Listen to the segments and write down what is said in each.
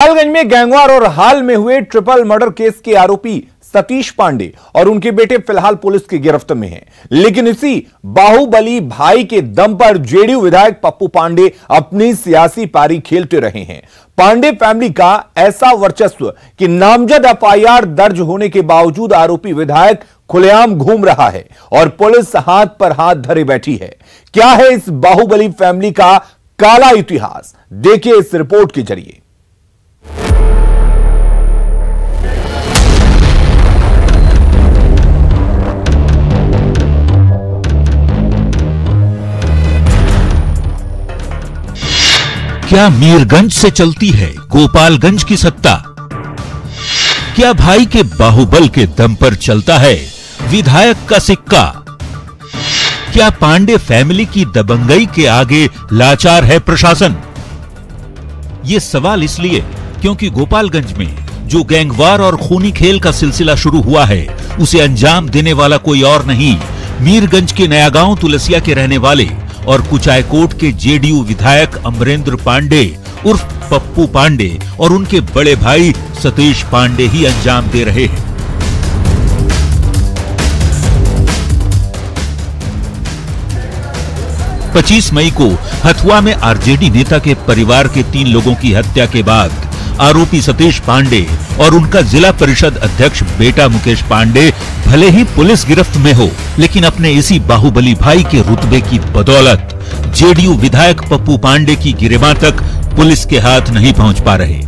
गोपालगंज में गैंगवार और हाल में हुए ट्रिपल मर्डर केस के आरोपी सतीश पांडे और उनके बेटे फिलहाल पुलिस की गिरफ्त में हैं। लेकिन इसी बाहुबली भाई के दम पर जेडीयू विधायक पप्पू पांडे अपनी सियासी पारी खेलते रहे हैं। पांडे फैमिली का ऐसा वर्चस्व कि नामजद एफआईआर दर्ज होने के बावजूद आरोपी विधायक खुलेआम घूम रहा है और पुलिस हाथ पर हाथ धरे बैठी है। क्या है इस बाहुबली फैमिली का काला इतिहास, देखिए इस रिपोर्ट के जरिए। क्या मीरगंज से चलती है गोपालगंज की सत्ता? क्या भाई के बाहुबल के दम पर चलता है विधायक का सिक्का? क्या पांडे फैमिली की दबंगई के आगे लाचार है प्रशासन? ये सवाल इसलिए क्योंकि गोपालगंज में जो गैंगवार और खूनी खेल का सिलसिला शुरू हुआ है उसे अंजाम देने वाला कोई और नहीं, मीरगंज के नया गांव तुलसिया के रहने वाले और कुचायकोट के जेडीयू विधायक अमरेंद्र पांडे उर्फ पप्पू पांडे और उनके बड़े भाई सतीश पांडे ही अंजाम दे रहे हैं। पच्चीस मई को हथुआ में आरजेडी नेता के परिवार के 3 लोगों की हत्या के बाद आरोपी सतीश पांडे और उनका जिला परिषद अध्यक्ष बेटा मुकेश पांडे भले ही पुलिस गिरफ्त में हो, लेकिन अपने इसी बाहुबली भाई के रुतबे की बदौलत जेडीयू विधायक पप्पू पांडे की गिरफ्तारी तक पुलिस के हाथ नहीं पहुंच पा रहे।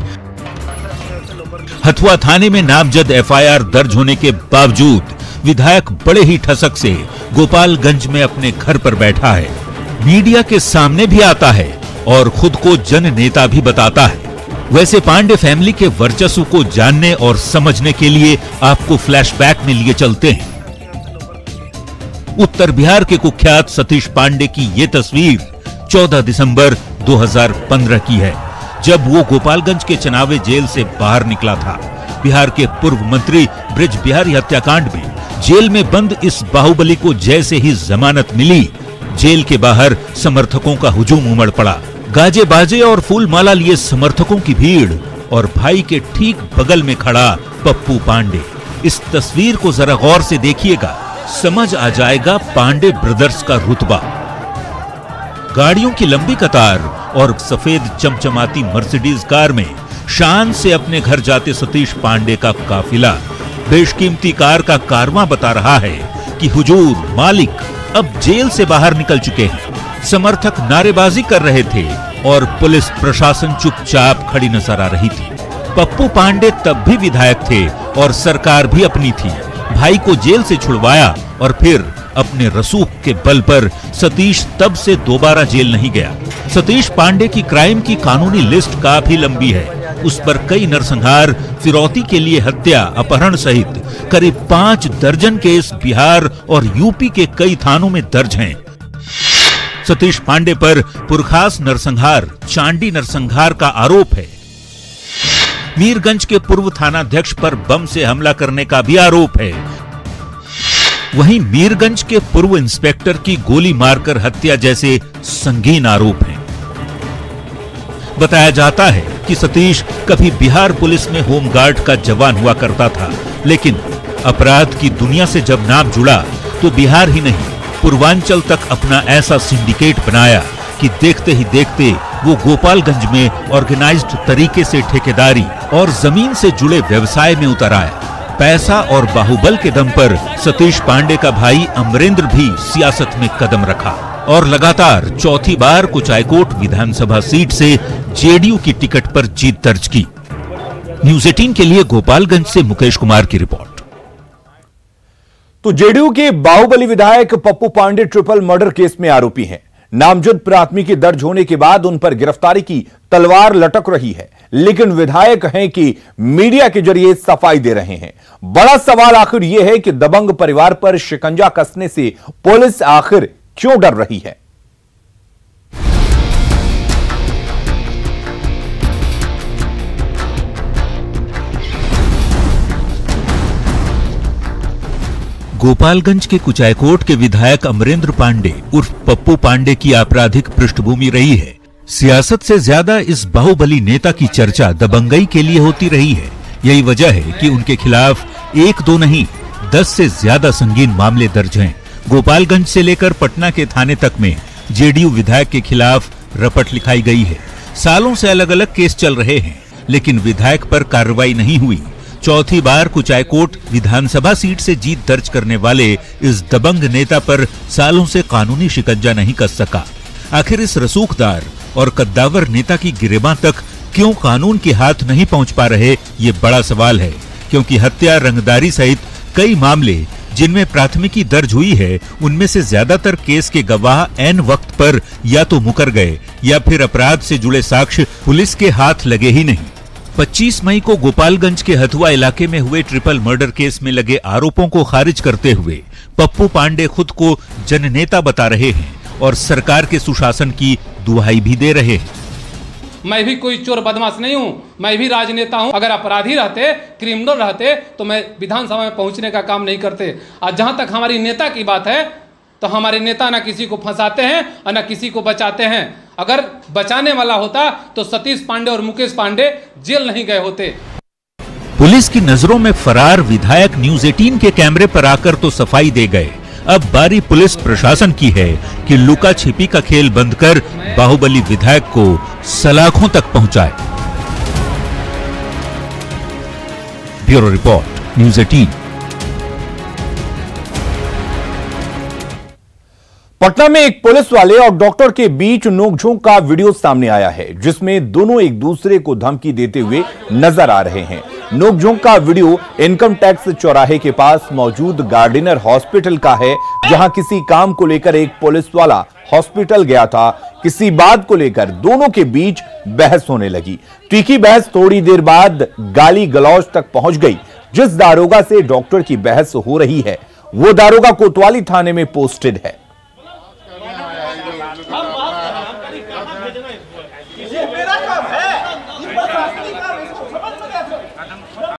हथुआ थाने में नामजद एफआईआर दर्ज होने के बावजूद विधायक बड़े ही ठसक से गोपालगंज में अपने घर पर बैठा है, मीडिया के सामने भी आता है और खुद को जन नेता भी बताता है। वैसे पांडे फैमिली के वर्चस्व को जानने और समझने के लिए आपको फ्लैशबैक में लिए चलते हैं। उत्तर बिहार के कुख्यात सतीश पांडे की ये तस्वीर 14 दिसंबर 2015 की है, जब वो गोपालगंज के चनावे जेल से बाहर निकला था। बिहार के पूर्व मंत्री ब्रिज बिहारी हत्याकांड में जेल में बंद इस बाहुबली को जैसे ही जमानत मिली, जेल के बाहर समर्थकों का हुजूम उमड़ पड़ा। गाजे बाजे और फूल माला लिए समर्थकों की भीड़ और भाई के ठीक बगल में खड़ा पप्पू पांडे। इस तस्वीर को जरा गौर से देखिएगा, समझ आ जाएगा पांडे ब्रदर्स का रुतबा। गाड़ियों की लंबी कतार और सफेद चमचमाती मर्सिडीज कार में शान से अपने घर जाते सतीश पांडे का काफिला बेशकीमती कार का कारवां बता रहा है कि हुजूर मालिक अब जेल से बाहर निकल चुके हैं। समर्थक नारेबाजी कर रहे थे और पुलिस प्रशासन चुपचाप खड़ी नजर आ रही थी। पप्पू पांडे तब भी विधायक थे और सरकार भी अपनी थी। भाई को जेल से छुड़वाया और फिर अपने रसूख के बल पर सतीश तब से दोबारा जेल नहीं गया। सतीश पांडे की क्राइम की कानूनी लिस्ट काफी लंबी है। उस पर कई नरसंहार, फिरौती के लिए हत्या, अपहरण सहित करीब 5 दर्जन केस बिहार और यूपी के कई थानों में दर्ज हैं। सतीश पांडे पर पुरखास नरसंहार, चांडी नरसंहार का आरोप है। मीरगंज के पूर्व थानाध्यक्ष पर बम से हमला करने का भी आरोप है। वहीं मीरगंज के पूर्व इंस्पेक्टर की गोली मारकर हत्या जैसे संगीन आरोप हैं। बताया जाता है कि सतीश कभी बिहार पुलिस में होमगार्ड का जवान हुआ करता था, लेकिन अपराध की दुनिया से जब नाम जुड़ा तो बिहार ही नहीं पूर्वांचल तक अपना ऐसा सिंडिकेट बनाया कि देखते ही देखते वो गोपालगंज में ऑर्गेनाइज्ड तरीके से ठेकेदारी और जमीन से जुड़े व्यवसाय में उतर आया। पैसा और बाहुबल के दम पर सतीश पांडे का भाई अमरेंद्र भी सियासत में कदम रखा और लगातार चौथी बार कुचायकोट विधानसभा सीट से जेडीयू की टिकट पर जीत दर्ज की। न्यूज़ 18 के लिए गोपालगंज से मुकेश कुमार की रिपोर्ट। तो जेडीयू के बाहुबली विधायक Pappu Pandey triple murder case में आरोपी हैं। नामजद प्राथमिकी दर्ज होने के बाद उन पर गिरफ्तारी की तलवार लटक रही है, लेकिन विधायक हैं कि मीडिया के जरिए सफाई दे रहे हैं। बड़ा सवाल आखिर यह है कि दबंग परिवार पर शिकंजा कसने से पुलिस आखिर क्यों डर रही है। गोपालगंज के कुचायकोट के विधायक अमरेंद्र पांडे उर्फ पप्पू पांडे की आपराधिक पृष्ठभूमि रही है। सियासत से ज्यादा इस बाहुबली नेता की चर्चा दबंगई के लिए होती रही है। यही वजह है कि उनके खिलाफ 1-2 नहीं 10 से ज्यादा संगीन मामले दर्ज हैं। गोपालगंज से लेकर पटना के थाने तक में जेडीयू विधायक के खिलाफ रपट लिखाई गई है। सालों से अलग अलग केस चल रहे हैं, लेकिन विधायक पर कार्रवाई नहीं हुई। चौथी बार कुचायकोट विधानसभा सीट से जीत दर्ज करने वाले इस दबंग नेता पर सालों से कानूनी शिकंजा नहीं कस सका। आखिर इस रसूखदार और कद्दावर नेता की गिरेबां तक क्यों कानून के हाथ नहीं पहुंच पा रहे, ये बड़ा सवाल है। क्योंकि हत्या, रंगदारी सहित कई मामले जिनमें प्राथमिकी दर्ज हुई है, उनमें से ज्यादातर केस के गवाह ऐन वक्त पर या तो मुकर गए या फिर अपराध से जुड़े साक्ष्य पुलिस के हाथ लगे ही नहीं। 25 मई को गोपालगंज के हथुआ इलाके में हुए ट्रिपल मर्डर केस में लगे आरोपों को खारिज करते हुए पप्पू पांडे खुद को जननेता बता रहे हैं और सरकार के सुशासन की दुहाई भी दे रहे हैं। मैं भी कोई चोर बदमाश नहीं हूं, मैं भी राजनेता हूं। अगर अपराधी रहते, क्रिमिनल रहते तो मैं विधानसभा में पहुंचने का काम नहीं करते। और जहां तक हमारी नेता की बात है, तो हमारे नेता ना किसी को फंसाते हैं और ना किसी को बचाते हैं। अगर बचाने वाला होता तो सतीश पांडे और मुकेश पांडे जेल नहीं गए होते। पुलिस की नजरों में फरार विधायक न्यूज 18 के कैमरे पर आकर तो सफाई दे गए। अब बारी पुलिस प्रशासन की है कि लुका छिपी का खेल बंद कर बाहुबली विधायक को सलाखों तक पहुंचाए। Bureau report, news 18। पटना में एक पुलिस वाले और डॉक्टर के बीच नोकझोंक का वीडियो सामने आया है, जिसमें दोनों एक दूसरे को धमकी देते हुए नजर आ रहे हैं। नोकझोंक का वीडियो इनकम टैक्स चौराहे के पास मौजूद गार्डिनर हॉस्पिटल का है, जहां किसी काम को लेकर एक पुलिस वाला हॉस्पिटल गया था। किसी बात को लेकर दोनों के बीच बहस होने लगी। तीखी बहस थोड़ी देर बाद गाली गलौज तक पहुंच गई। जिस दारोगा से डॉक्टर की बहस हो रही है, वो दारोगा कोतवाली थाने में पोस्टेड है।